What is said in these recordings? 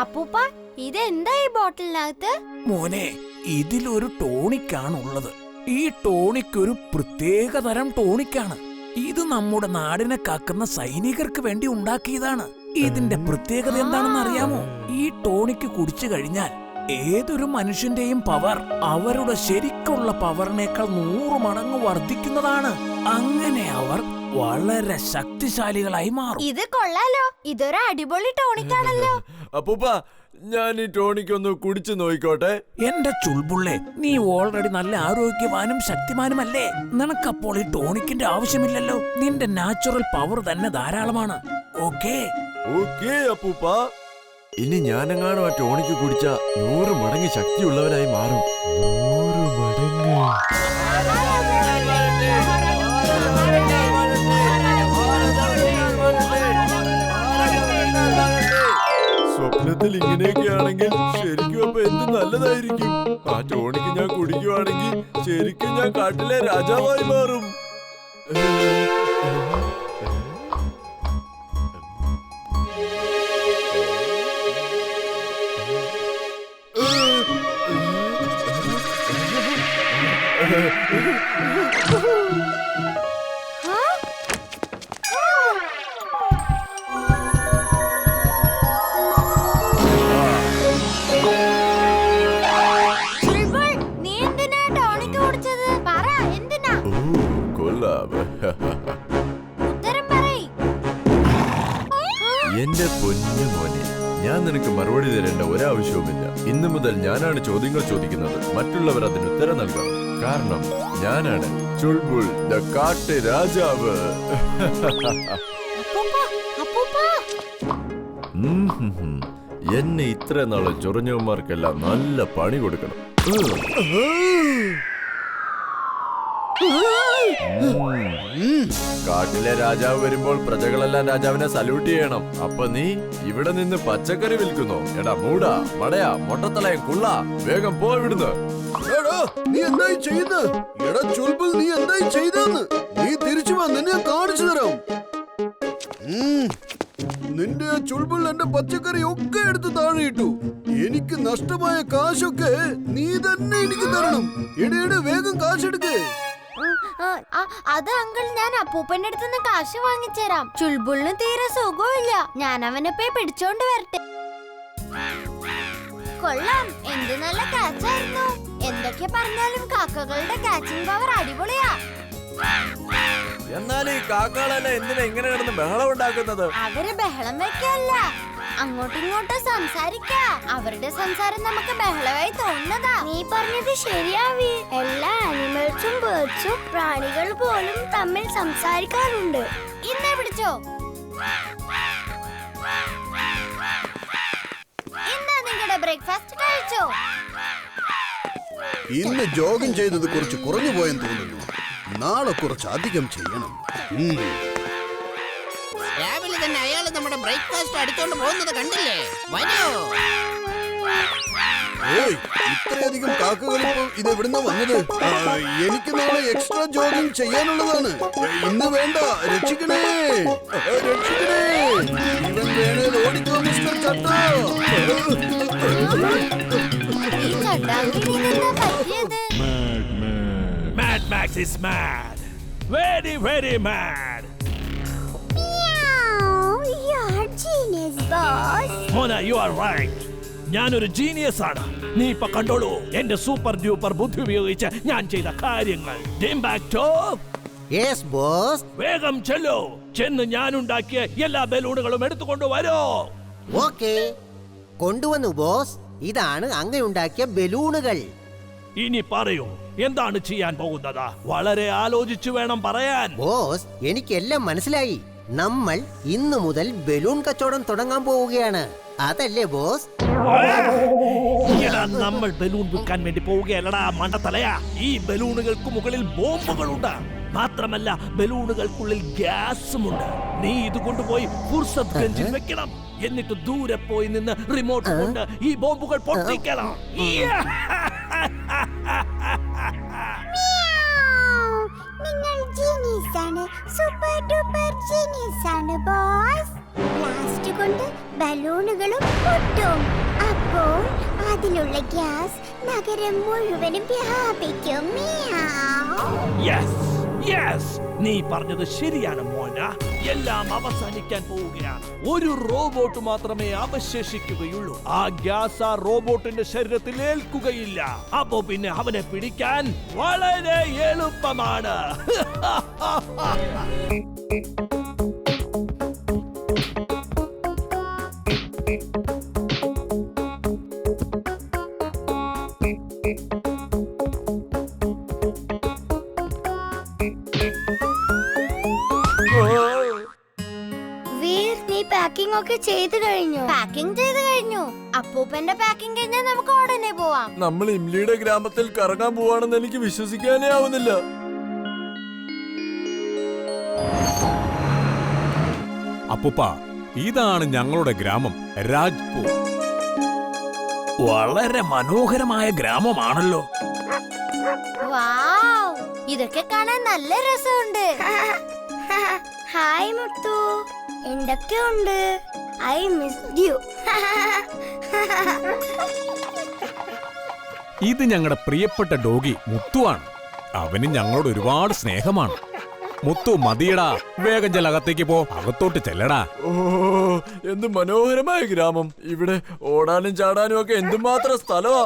അപ്പൂപ്പ ഇതെന്താ ഈ ബോട്ടിലിനകത്ത്? മോനെ, ഇതിലൊരു ടോണിക്കാണുള്ളത്. ഈ ടോണിക് ഒരു പ്രത്യേക തരം ടോണിക്കാണ്. ഇത് നമ്മുടെ നാടിനെ കാക്കുന്ന സൈനികർക്ക് വേണ്ടി ഉണ്ടാക്കിയതാണ്. ഇതിന്റെ പ്രത്യേകത എന്താണെന്ന് അറിയാമോ? ഈ ടോണിക് കുടിച്ചു കഴിഞ്ഞാൽ ഏതൊരു മനുഷ്യന്റെയും പവർ അവരുടെ ശരിക്കുള്ള പവറിനേക്കാൾ 100 മടങ്ങ് വർദ്ധിക്കുന്നതാണ്. അങ്ങനെ അവർ വളരെ ശക്തിശാലികളായി മാറും. ഇത് കൊള്ളാലോ, ഇതൊരു അടിപൊളി ടോണിക്കാണല്ലോ. അപ്പൂപ്പ, ഞാൻ ഈ ടോണിക് ഒന്ന് കുടിച്ചു നോക്കിക്കോട്ടെ. എന്റെ ചുൾബുള്ളെ, നീ ഓൾറെഡി നല്ല ആരോഗ്യവാനും ശക്തിമാനുമല്ലേ? നിനക്കപ്പോൾ ഈ ടോണിക്കിന്റെ ആവശ്യമില്ലല്ലോ. നിന്റെ നാച്ചുറൽ പവർ തന്നെ ധാരാളമാണ്. ഓക്കേ ഓക്കേ അപ്പൂപ്പ. ഇനി ഞാനെങ്ങാനും ആ ടോണിക്ക് കുടിച്ച 100 മടങ്ങ് ശക്തിയുള്ളവനായി മാറും. 100 മടങ്ങ്. സ്വപ്നത്തിൽ ഇങ്ങനെയൊക്കെയാണെങ്കിൽ ശരിക്കും അപ്പൊ എന്ത് നല്ലതായിരിക്കും. ആ ടോണിക്ക് ഞാൻ കുടിക്കുവാണെങ്കിൽ ശരിക്കും ഞാൻ കാട്ടിലെ രാജാവായി മാറും. എന്റെ പൊന്നു മോനെ, ഞാൻ നിനക്ക് മറുപടി തരേണ്ട ഒരാവശ്യവുമില്ല. ഇന്നു മുതൽ ഞാനാണ് ചോദ്യങ്ങൾ ചോദിക്കുന്നത്. മറ്റുള്ളവർ അതിന് ഉത്തരം നൽകണം. കാരണം ഞാനാണ് ചുൾബുൾ ദ കാട്ട് രാജാവ്. എന്നെ ഇത്ര നാളെ ചൊറിഞ്ഞവന്മാർക്കെല്ലാം നല്ല പണി കൊടുക്കണം. കാട്ടിലെ രാജാവ് വരുമ്പോൾ പ്രജകളെല്ലാം രാജാവിനെ സല്യൂട്ട് ചെയ്യണം. അപ്പൊ നീ ഇവിടെ നിന്ന് പച്ചക്കറി വിൽക്കുന്നു? എടാ മൂടാ, മടയാ, മൊട്ടത്തലയും കുള്ള, വേഗം പോ ഇവിടുന്ന്. നീ എന്തായി ചെയ്യുന്നത്? എടാ ചുൾബുൾ, നീ എന്തായി ചെയ്തെന്ന്? നീ തിരിച്ചു വാ, നിന്നെ കാണിച്ചു തരാം. നിന്റെ ചുൾബുൾ എന്റെ പച്ചക്കറി ഒക്കെ എടുത്ത് താഴെ ഇട്ടു. എനിക്ക് നഷ്ടമായ കാശൊക്കെ നീ തന്നെ എനിക്ക് തരണം. ഇടയുടെ വേഗം കാശെടുക്കേ. അത് അങ്കിൾ, ഞാൻ അപ്പൂപ്പന്റെ അടുത്തുനിന്ന് കാശ് വാങ്ങിച്ചേരാം. ചുൾബുളിന് തീരെ സുഖമില്ല. ഞാൻ അവനെ പോയി പിടിച്ചോണ്ട് വരട്ടെ. കൊള്ളാം, എന്ത് നല്ല കാച്ചായിരുന്നു. എന്തൊക്കെ പറഞ്ഞാലും കാക്കകളുടെ കാച്ചിങ് പവർ അടിപൊളിയാ. എന്നാൽ ഈ കാക്കകളെല്ലാം എന്തിനാ ഇങ്ങനെ കിടന്ന് ബഹളം ഉണ്ടാക്കുന്നത്? അവര് ബഹളം വെക്കല്ല, അങ്ങോട്ടും ഇങ്ങോട്ടും സംസാരിക്കാ. അവരുടെ സംസാരം നമുക്ക് ബഹളമായി തോന്നുന്നതാ. നീ പറഞ്ഞത് ശരിയാവി. എല്ലാ ആനിമൽസും ബേർഡ്സും പ്രാണികൾ പോലും തമ്മിൽ സംസാരിക്കാറുണ്ട്. ഇന്നേ പിടിച്ചോ. എന്താ നിങ്ങളുടെ ബ്രേക്ക്ഫാസ്റ്റ് കഴിച്ചോ? ഇന്ന് ജോഗിങ് ചെയ്തത് കുറച്ച് കുറഞ്ഞു പോയെന്ന് തോന്നുന്നു. നാളെ കുറച്ച് അധികം ചെയ്യണം. രാവിലെ തന്നെ അയാള് നമ്മുടെ ബ്രേക്ക്ഫാസ്റ്റ് അടിച്ചോണ്ട് പോകുന്നത് കണ്ടില്ലേ? വരൂ. ഇത്രയധികം കാക്കകളിപ്പോ ഇത് എവിടുന്ന വന്നത്? എനിക്ക് നാളെ എക്സ്ട്രാ ജോഗിങ് ചെയ്യാനുള്ളതാണ്. ഇന്ന് വേണ്ട. രക്ഷിക്കണേ, രക്ഷിക്കണേ. ഇവൻ വേണേ ഓടിക്കോ മിസ്റ്റർ ചട്ട. Mad Max is mad. Very, very mad. You're genius, boss. Mona, you are right. ഞാനൊരു ജീനിയസ് ആണ്. നീ ഇപ്പൊ കണ്ടോളൂ എന്റെ സൂപ്പർ ഡ്യൂപ്പർ ബുദ്ധി ഉപയോഗിച്ച് ഞാൻ ചെയ്ത കാര്യങ്ങൾ. Yes, boss. വേഗം ചെല്ലൂ. ചെന്ന് ഞാൻ ഉണ്ടാക്കിയ എല്ലാ ബലൂണുകളും എടുത്തുകൊണ്ട് വരോ. ഓക്കേ, കൊണ്ടുവന്നു ബോസ്. ഇതാണ് അങ്ങയുണ്ടാക്കിയ ബലൂണുകൾ. ഇനി പറയൂ, എന്താണ് ചെയ്യാൻ പോകുന്നത്? വളരെ ആലോചിച്ചു വേണം പറയാൻ. ബോസ്, എനിക്കെല്ലാം മനസ്സിലായി. നമ്മൾ ഇന്നു മുതൽ ബലൂൺ കച്ചവടം തുടങ്ങാൻ പോവുകയാണ്. അതല്ലേ ബോസ്? നമ്മൾ ബലൂൺ വിൽക്കാൻ വേണ്ടി പോവുകയല്ലടാ മണ്ടത്തലയാ. ഈ ബലൂണുകൾക്ക് മുകളിൽ ബോംബുകളുണ്ട്. മാത്രമല്ല ബലൂണുകൾക്കുള്ളിൽ ഗ്യാസുമുണ്ട്. നീ ഇത് കൊണ്ടുപോയി ഫുർസത്ത് ഗഞ്ചിൽ വെക്കണം. എന്നിട്ട് ദൂരെ പോയി നിന്ന് റിമോട്ട് കൊണ്ട് ഈ ബോംബുകൾ പൊട്ടിക്കണം. നിങ്ങൾ ജീനിയസ് ആണ്, സൂപ്പർ ഡൂപ്പർ ജീനിയസ് ആണ് ബോസ്. ബ്ലാസ്റ്റ് കൊണ്ട് ബലൂണുകളും പൊട്ടും. അപ്പോൾ അതിലുള്ള ഗ്യാസ് നഗരം മുഴുവനും വ്യാപിക്കും. നീ പറഞ്ഞത് ശരിയാണ് മോന. എല്ലാം അവസാനിക്കാൻ പോവുകയാണ്. ഒരു റോബോട്ട് മാത്രമേ അവശേഷിക്കുകയുള്ളൂ. ആ ഗ്യാസ് ആ റോബോട്ടിന്റെ ശരീരത്തിൽ ഏൽക്കുകയില്ല. അപ്പോ പിന്നെ അവനെ പിടിക്കാൻ വളരെ എളുപ്പമാണ്. പാക്കിംഗ് ഒക്കെ ചെയ്തു കഴിഞ്ഞു. പാക്കിംഗ് ചെയ്ത് കഴിഞ്ഞു. അപ്പൂപ്പന്റെ പാക്കിംഗ് കഴിഞ്ഞാൽ നമുക്ക് ഉടനെ പോവാം. നമ്മൾ ഇംലിയുടെ ഗ്രാമത്തിൽ കറങ്ങാൻ പോവാണെന്ന് എനിക്ക് വിശ്വസിക്കാനേ ആവുന്നില്ല. അപ്പൂപ്പ, ഇതാണ് ഞങ്ങളുടെ ഗ്രാമം, രാജ്പൂർ. വളരെ മനോഹരമായ ഗ്രാമമാണല്ലോ. വാവ്, ഇതൊക്കെ കാണാൻ നല്ല രസമുണ്ട്. ഹായ് മുത്തു, എന്തൊക്കെയുണ്ട്? I missed you. ഇത് ഞങ്ങളുടെ പ്രിയപ്പെട്ട ഡോഗി മുത്തുവാണ്. അവന് ഞങ്ങളോട് ഒരുപാട് സ്നേഹമാണ്. മുത്തു, മതിയടാ, വേഗം ചെല്ലകത്തേക്ക് പോ, അകത്തോട്ട് ചെല്ലടാ. ഓ, എന്ത് മനോഹരമായ ഗ്രാമം. ഇവിടെ ഓടാനും ചാടാനും ഒക്കെ എന്തുമാത്രം സ്ഥലമാ.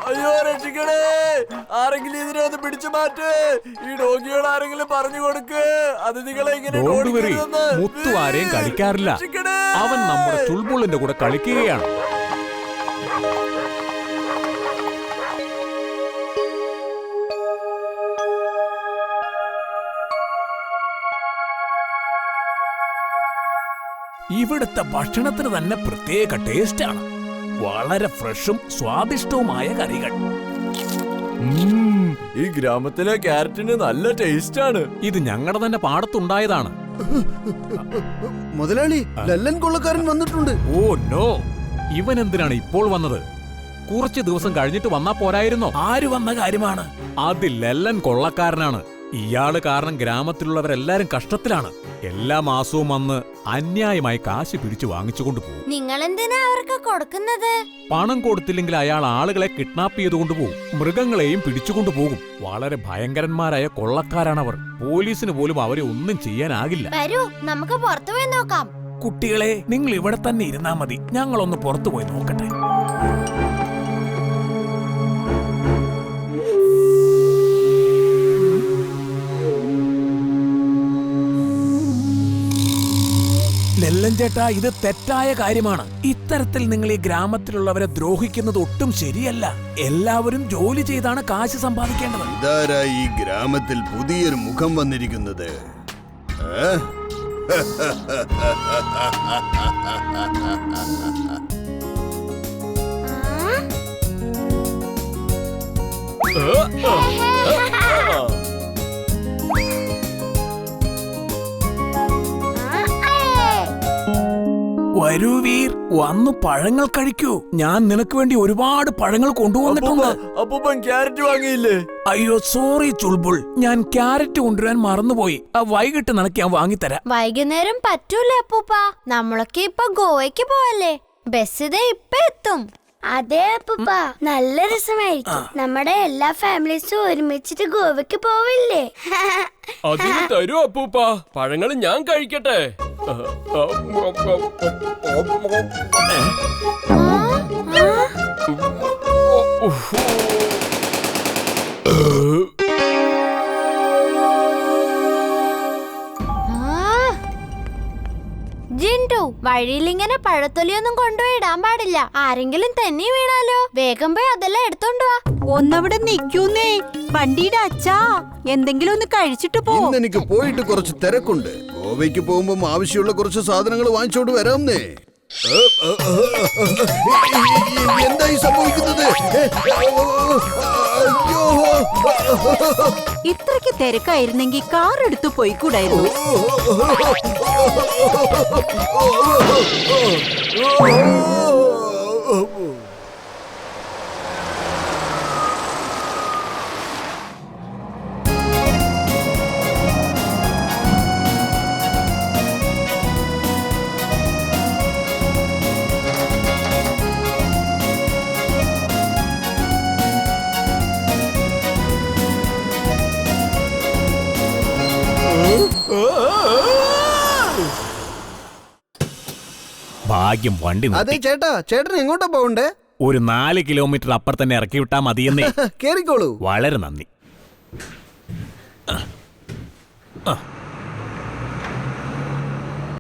അയ്യോ, രക്ഷിക്കണേ! ആരെങ്കിലും ഇതിനെ ഒന്ന് പിടിച്ചു മാറ്റ്. ഈ ഡോഗിയോട് ആരെങ്കിലും പറഞ്ഞു കൊടുക്ക്, അതിഥികളെ ഇങ്ങനെ ഓടിക്കരുതെന്ന്. മുത്തു ആരെയും കളിക്കാറില്ല. രക്ഷിക്കണേ! അവൻ നമ്മുടെ ചുൾബുളിന്റെ കൂടെ കളിക്കുകയാണ്. ഇവിടുത്തെ ഭക്ഷണത്തിന് തന്നെ പ്രത്യേക ടേസ്റ്റാണ്. വളരെ ഫ്രഷും സ്വാദിഷ്ടവുമായ കറികൾ. ഈ ഗ്രാമത്തിലെ ക്യാരറ്റിന് നല്ല ടേസ്റ്റ് ആണ്. ഇത് ഞങ്ങളുടെ തന്നെ പാടത്തുണ്ടായതാണ്. മുതലാളി, ലല്ലൻ കൊള്ളക്കാരൻ വന്നിട്ടുണ്ട്. ഓ നോ, ഇവൻ എന്തിനാണ് ഇപ്പോൾ വന്നത്? കുറച്ച് ദിവസം കഴിഞ്ഞിട്ട് വന്നാ പോരായിരുന്നോ? ആര് വന്ന കാര്യമാണ്? അത് ലല്ലൻ കൊള്ളക്കാരനാണ്. ഇയാള് കാരണം ഗ്രാമത്തിലുള്ളവരെല്ലാരും കഷ്ടത്തിലാണ്. എല്ലാ മാസവും വന്ന് അന്യായമായി കാശ് പിടിച്ചു വാങ്ങിച്ചുകൊണ്ട് പോകും. നിങ്ങൾ എന്തിനാ അവർക്ക് കൊടുക്കുന്നത്? പണം കൊടുത്തില്ലെങ്കിൽ അയാൾ ആളുകളെ കിഡ്നാപ്പ് ചെയ്തുകൊണ്ട് പോകും, മൃഗങ്ങളെയും പിടിച്ചുകൊണ്ടു പോകും. വളരെ ഭയങ്കരന്മാരായ കൊള്ളക്കാരാണവർ. പോലീസിന് പോലും അവരെ ഒന്നും ചെയ്യാനാകില്ല. വരൂ, നമുക്ക് പുറത്തു പോയി നോക്കാം. കുട്ടികളെ, നിങ്ങൾ ഇവിടെ തന്നെ ഇരുന്നാ മതി. ഞങ്ങളൊന്ന് പുറത്തു പോയി നോക്കട്ടെ. ലെല്ലൻ ചേട്ടാ, ഇത് തെറ്റായ കാര്യമാണ്. ഇത്തരത്തിൽ നിങ്ങൾ ഈ ഗ്രാമത്തിലുള്ളവരെ ദ്രോഹിക്കുന്നത് ഒട്ടും ശരിയല്ല. എല്ലാവരും ജോലി ചെയ്താണ് കാശ് സമ്പാദിക്കേണ്ടത്. ഇതാരാ ഈ ഗ്രാമത്തിൽ പുതിയൊരു മുഖം വന്നിരിക്കുന്നത്? വരൂ വീർ, വന്നു പഴങ്ങൾ കഴിക്കൂ. ഞാൻ നിനക്ക് വേണ്ടി ഒരുപാട് പഴങ്ങൾ കൊണ്ടുവന്നിട്ടുണ്ട്. അപ്പൂപ്പൻ ക്യാരറ്റ് വാങ്ങിയില്ലേ? അയ്യോ സോറി ചുൾബുൾ, ഞാൻ ക്യാരറ്റ് കൊണ്ടുവരാൻ മറന്നുപോയി. വൈകിട്ട് നിനക്ക് ഞാൻ വാങ്ങിത്തരാം. വൈകുന്നേരം പറ്റൂലേ അപ്പൂപ്പ? നമ്മളൊക്കെ ഇപ്പൊ ഗോവയ്ക്ക് പോവല്ലേ? ബസ് ഇതേ ഇപ്പൊ എത്തും. അതെ അപ്പൂപ്പ, നല്ല രസമായിരിക്കും. നമ്മുടെ എല്ലാ ഫാമിലീസും ഒരുമിച്ചിട്ട് ഗോവയ്ക്ക് പോവില്ലേ? അതിന് തരൂ അപ്പൂപ്പ, പഴങ്ങൾ ഞാൻ കഴിക്കട്ടെ. ജിൻഡു, വഴിയിൽ ഇങ്ങനെ പഴത്തൊലിയൊന്നും കൊണ്ടുപോയിടാൻ പാടില്ല. ആരെങ്കിലും തന്നെ വീണാലോ? വേഗം പോയി അതെല്ലാം എടുത്തോണ്ട് വാ. ഒന്നവിടെ നിൽക്കൂന്നേ. വണ്ടിയുടെ അച്ഛാ, എന്തെങ്കിലും ഒന്ന് കഴിച്ചിട്ട് പോ. ഇന്ന് എനിക്ക് പോയിട്ട് കുറച്ച് തിരക്കുണ്ട്. ഗോവയ്ക്ക് പോകുമ്പോ ആവശ്യമുള്ള കുറച്ച് സാധനങ്ങൾ വാങ്ങിച്ചോണ്ട് വരാമെന്നേ. എന്തായി സംഭവിക്കുന്നത്? അയ്യോ, ഇത്രയ്ക്ക് തിരക്കായിരുന്നെങ്കിൽ കാർ എടുത്തു പോയിക്കൂടായിരുന്നു. ഭാഗ്യം വണ്ടി അതെ നിർത്തി. ചേട്ടാ, ചേട്ടൻ എങ്ങോട്ടാ പോകണ്ടേ? ഒരു 4 കിലോമീറ്റർ അപ്പുറം തന്നെ ഇറക്കി വിട്ടാ മതിയെന്നേ. കേറിക്കോളൂ. വളരെ നന്ദി.